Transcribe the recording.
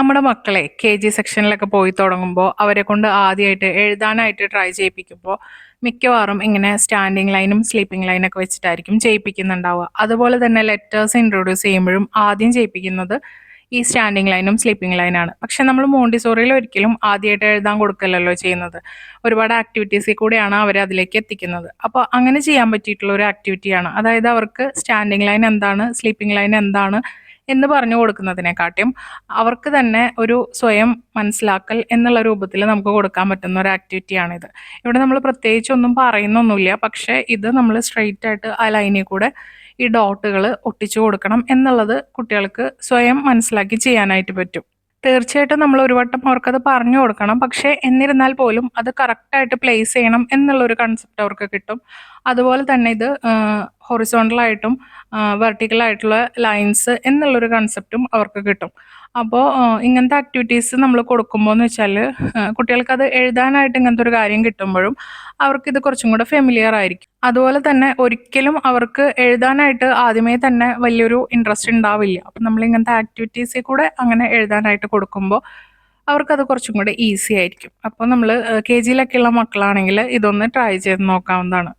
നമ്മുടെ മക്കളെ കെ-ജി സെക്ഷനിലൊക്കെ പോയി തുടങ്ങുമ്പോൾ അവരെ കൊണ്ട് ആദ്യമായിട്ട് എഴുതാനായിട്ട് ട്രൈ ചെയ്യിപ്പിക്കുമ്പോൾ മിക്കവാറും ഇങ്ങനെ സ്റ്റാൻഡിങ് ലൈനും സ്ലീപ്പിംഗ് ലൈനൊക്കെ വെച്ചിട്ടായിരിക്കും ചെയ്യിപ്പിക്കുന്നുണ്ടാവുക. അതുപോലെ തന്നെ ലെറ്റേഴ്സ് ഇൻട്രൊഡ്യൂസ് ചെയ്യുമ്പോഴും ആദ്യം ചെയ്യിപ്പിക്കുന്നത് ഈ സ്റ്റാൻഡിങ് ലൈനും സ്ലീപ്പിംഗ് ലൈനാണ്. പക്ഷെ നമ്മൾ മോണ്ടിസോറിയിൽ ഒരിക്കലും ആദ്യമായിട്ട് എഴുതാൻ കൊടുക്കലല്ലോ ചെയ്യുന്നത്. ഒരുപാട് ആക്ടിവിറ്റീസിൽ കൂടെയാണ് അവരെ അതിലേക്ക് എത്തിക്കുന്നത്. അപ്പോൾ അങ്ങനെ ചെയ്യാൻ പറ്റിയിട്ടുള്ള ഒരു ആക്ടിവിറ്റിയാണ്. അതായത് അവർക്ക് സ്റ്റാൻഡിങ് ലൈൻ എന്താണ്, സ്ലീപ്പിംഗ് ലൈൻ എന്താണ് എന്ന് പറഞ്ഞു കൊടുക്കുന്നതിനെക്കാട്ടിയും അവർക്ക് തന്നെ ഒരു സ്വയം മനസ്സിലാക്കൽ എന്നുള്ള രൂപത്തിൽ നമുക്ക് കൊടുക്കാൻ പറ്റുന്ന ഒരു ആക്ടിവിറ്റിയാണിത്. ഇവിടെ നമ്മൾ പ്രത്യേകിച്ച് ഒന്നും പറയുന്നൊന്നുമില്ല. പക്ഷേ ഇത് നമ്മൾ സ്ട്രെയിറ്റ് ആയിട്ട് ആ ലൈനിൽ കൂടെ ഈ ഡോട്ടുകൾ ഒട്ടിച്ചു കൊടുക്കണം എന്നുള്ളത് കുട്ടികൾക്ക് സ്വയം മനസ്സിലാക്കി ചെയ്യാനായിട്ട് പറ്റും. തീർച്ചയായിട്ടും നമ്മൾ ഒരു വട്ടം അവർക്കത് പറഞ്ഞു കൊടുക്കണം. പക്ഷേ എന്നിരുന്നാൽ പോലും അത് കറക്റ്റായിട്ട് പ്ലേസ് ചെയ്യണം എന്നുള്ളൊരു കൺസെപ്റ്റ് അവർക്ക് കിട്ടും. അതുപോലെ തന്നെ ഇത് ഹൊറിസോണ്ടലായിട്ടും വെർട്ടിക്കലായിട്ടുള്ള ലൈൻസ് എന്നുള്ളൊരു കൺസെപ്റ്റും അവർക്ക് കിട്ടും. അപ്പോൾ ഇങ്ങനത്തെ ആക്ടിവിറ്റീസ് നമ്മൾ കൊടുക്കുമ്പോൾ എന്ന് വെച്ചാൽ കുട്ടികൾക്കത് എഴുതാനായിട്ട് ഇങ്ങനത്തെ ഒരു കാര്യം കിട്ടുമ്പോഴും അവർക്കിത് കുറച്ചും കൂടെ ഫെമിലിയർ ആയിരിക്കും. അതുപോലെ തന്നെ ഒരിക്കലും അവർക്ക് എഴുതാനായിട്ട് ആദ്യമേ തന്നെ വലിയൊരു ഇൻട്രസ്റ്റ് ഉണ്ടാവില്ല. അപ്പം നമ്മൾ ഇങ്ങനത്തെ ആക്ടിവിറ്റീസിൽ കൂടെ അങ്ങനെ എഴുതാനായിട്ട് കൊടുക്കുമ്പോൾ അവർക്കത് കുറച്ചും കൂടെ ഈസി ആയിരിക്കും. അപ്പോൾ നമ്മൾ കെ ജിയിലൊക്കെയുള്ള മക്കളാണെങ്കിൽ ഇതൊന്ന് ട്രൈ ചെയ്ത് നോക്കാവുന്നതാണ്.